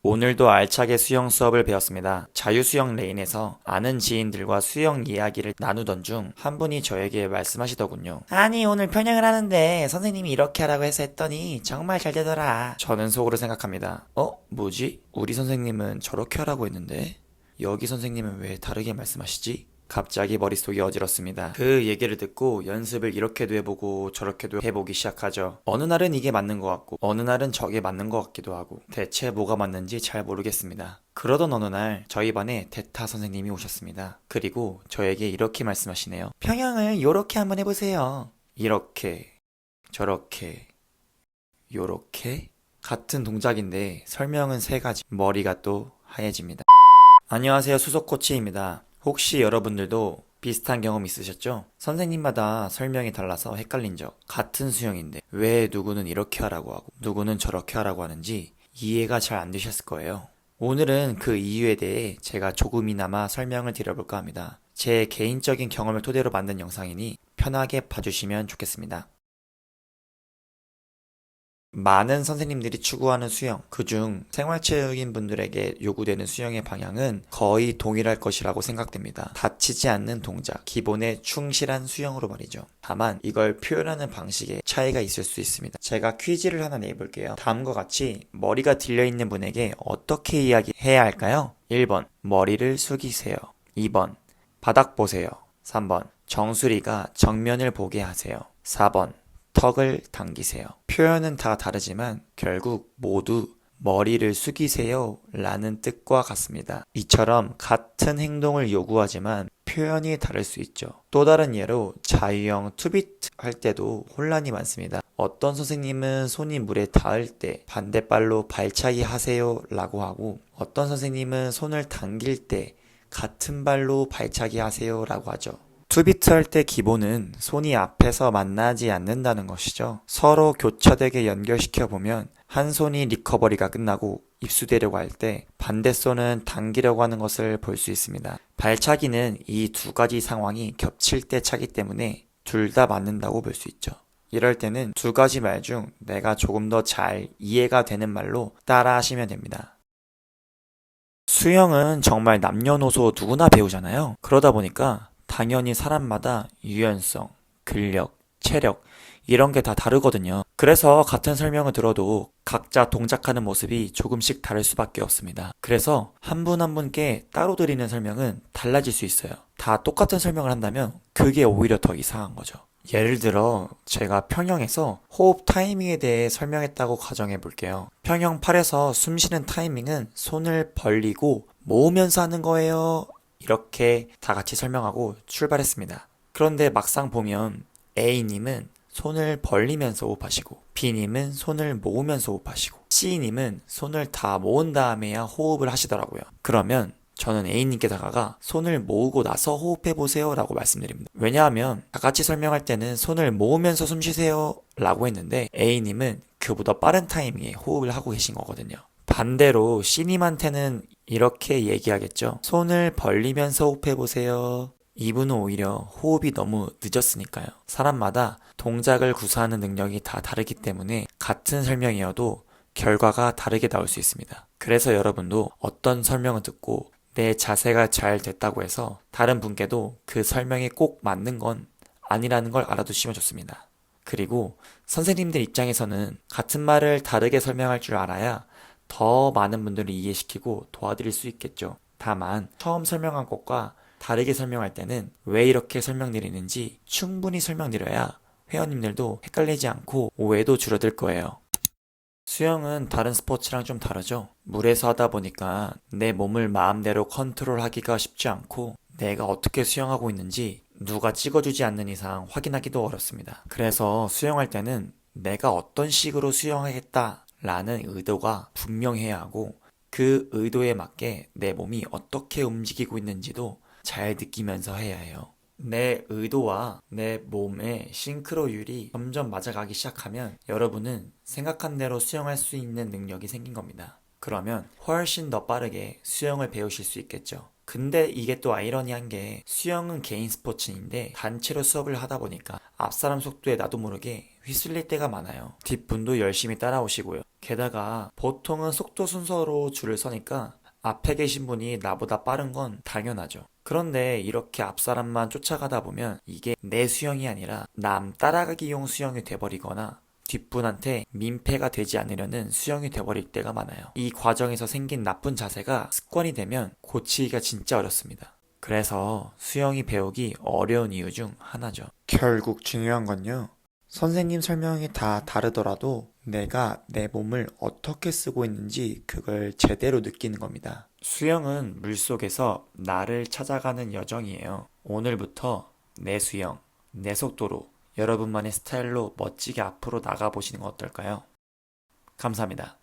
오늘도 알차게 수영 수업을 배웠습니다. 자유수영 레인에서 아는 지인들과 수영 이야기를 나누던 중 한 분이 저에게 말씀하시더군요. 아니, 오늘 편향을 하는데 선생님이 이렇게 하라고 해서 했더니 정말 잘 되더라. 저는 속으로 생각합니다. 뭐지? 우리 선생님은 저렇게 하라고 했는데 여기 선생님은 왜 다르게 말씀하시지? 갑자기 머릿속이 어지럽습니다. 그 얘기를 듣고 연습을 이렇게도 해보고 저렇게도 해보기 시작하죠. 어느 날은 이게 맞는 것 같고 어느 날은 저게 맞는 것 같기도 하고 대체 뭐가 맞는지 잘 모르겠습니다. 그러던 어느 날 저희 반에 대타 선생님이 오셨습니다. 그리고 저에게 이렇게 말씀하시네요. 평형을 요렇게 한번 해보세요. 이렇게, 저렇게, 요렇게? 같은 동작인데 설명은 세 가지. 머리가 또 하얘집니다. 안녕하세요. 수석 코치입니다. 혹시 여러분들도 비슷한 경험 있으셨죠? 선생님마다 설명이 달라서 헷갈린 적. 같은 수영인데 왜 누구는 이렇게 하라고 하고 누구는 저렇게 하라고 하는지 이해가 잘 안 되셨을 거예요. 오늘은 그 이유에 대해 제가 조금이나마 설명을 드려볼까 합니다. 제 개인적인 경험을 토대로 만든 영상이니 편하게 봐주시면 좋겠습니다. 많은 선생님들이 추구하는 수영, 그중 생활체육인 분들에게 요구되는 수영의 방향은 거의 동일할 것이라고 생각됩니다. 다치지 않는 동작, 기본에 충실한 수영으로 말이죠. 다만 이걸 표현하는 방식에 차이가 있을 수 있습니다. 제가 퀴즈를 하나 내볼게요. 다음과 같이 머리가 들려있는 분에게 어떻게 이야기해야 할까요? 1번, 머리를 숙이세요. 2번, 바닥 보세요. 3번, 정수리가 정면을 보게 하세요. 4번, 턱을 당기세요. 표현은 다 다르지만 결국 모두 머리를 숙이세요 라는 뜻과 같습니다. 이처럼 같은 행동을 요구하지만 표현이 다를 수 있죠. 또 다른 예로 자유형 투비트 할 때도 혼란이 많습니다. 어떤 선생님은 손이 물에 닿을 때 반대발로 발차기 하세요 라고 하고 어떤 선생님은 손을 당길 때 같은 발로 발차기 하세요 라고 하죠. 투비트 할 때 기본은 손이 앞에서 만나지 않는다는 것이죠. 서로 교차되게 연결시켜 보면 한 손이 리커버리가 끝나고 입수되려고 할 때 반대 손은 당기려고 하는 것을 볼 수 있습니다. 발차기는 이 두 가지 상황이 겹칠 때 차기 때문에 둘 다 맞는다고 볼 수 있죠. 이럴 때는 두 가지 말 중 내가 조금 더 잘 이해가 되는 말로 따라 하시면 됩니다. 수영은 정말 남녀노소 누구나 배우잖아요. 그러다 보니까 당연히 사람마다 유연성, 근력, 체력 이런 게 다 다르거든요. 그래서 같은 설명을 들어도 각자 동작하는 모습이 조금씩 다를 수밖에 없습니다. 그래서 한 분 한 분께 따로 드리는 설명은 달라질 수 있어요. 다 똑같은 설명을 한다면 그게 오히려 더 이상한 거죠. 예를 들어 제가 평형에서 호흡 타이밍에 대해 설명했다고 가정해 볼게요. 평형 8에서 숨 쉬는 타이밍은 손을 벌리고 모으면서 하는 거예요. 이렇게 다 같이 설명하고 출발했습니다. 그런데 막상 보면 A님은 손을 벌리면서 호흡하시고 B님은 손을 모으면서 호흡하시고 C님은 손을 다 모은 다음에야 호흡을 하시더라고요. 그러면 저는 A님께 다가가 손을 모으고 나서 호흡해보세요 라고 말씀드립니다. 왜냐하면 다 같이 설명할 때는 손을 모으면서 숨 쉬세요 라고 했는데 A님은 그보다 빠른 타이밍에 호흡을 하고 계신 거거든요. 반대로 C님한테는 이렇게 얘기하겠죠. 손을 벌리면서 호흡해보세요. 이분은 오히려 호흡이 너무 늦었으니까요. 사람마다 동작을 구사하는 능력이 다 다르기 때문에 같은 설명이어도 결과가 다르게 나올 수 있습니다. 그래서 여러분도 어떤 설명을 듣고 내 자세가 잘 됐다고 해서 다른 분께도 그 설명이 꼭 맞는 건 아니라는 걸 알아두시면 좋습니다. 그리고 선생님들 입장에서는 같은 말을 다르게 설명할 줄 알아야 더 많은 분들을 이해시키고 도와드릴 수 있겠죠. 다만 처음 설명한 것과 다르게 설명할 때는 왜 이렇게 설명드리는지 충분히 설명드려야 회원님들도 헷갈리지 않고 오해도 줄어들 거예요. 수영은 다른 스포츠랑 좀 다르죠. 물에서 하다 보니까 내 몸을 마음대로 컨트롤하기가 쉽지 않고 내가 어떻게 수영하고 있는지 누가 찍어주지 않는 이상 확인하기도 어렵습니다. 그래서 수영할 때는 내가 어떤 식으로 수영하겠다 라는 의도가 분명해야 하고 그 의도에 맞게 내 몸이 어떻게 움직이고 있는지도 잘 느끼면서 해야 해요. 내 의도와 내 몸의 싱크로율이 점점 맞아가기 시작하면 여러분은 생각한 대로 수영할 수 있는 능력이 생긴 겁니다. 그러면 훨씬 더 빠르게 수영을 배우실 수 있겠죠. 근데 이게 또 아이러니한 게 수영은 개인 스포츠인데 단체로 수업을 하다 보니까 앞사람 속도에 나도 모르게 휘둘릴 때가 많아요. 뒷분도 열심히 따라오시고요. 게다가 보통은 속도 순서로 줄을 서니까 앞에 계신 분이 나보다 빠른 건 당연하죠. 그런데 이렇게 앞 사람만 쫓아가다 보면 이게 내 수영이 아니라 남 따라가기용 수영이 돼버리거나 뒷분한테 민폐가 되지 않으려는 수영이 돼버릴 때가 많아요. 이 과정에서 생긴 나쁜 자세가 습관이 되면 고치기가 진짜 어렵습니다. 그래서 수영이 배우기 어려운 이유 중 하나죠. 결국 중요한 건요. 선생님 설명이 다 다르더라도 내가 내 몸을 어떻게 쓰고 있는지 그걸 제대로 느끼는 겁니다. 수영은 물속에서 나를 찾아가는 여정이에요. 오늘부터 내 수영, 내 속도로 여러분만의 스타일로 멋지게 앞으로 나가보시는 건 어떨까요? 감사합니다.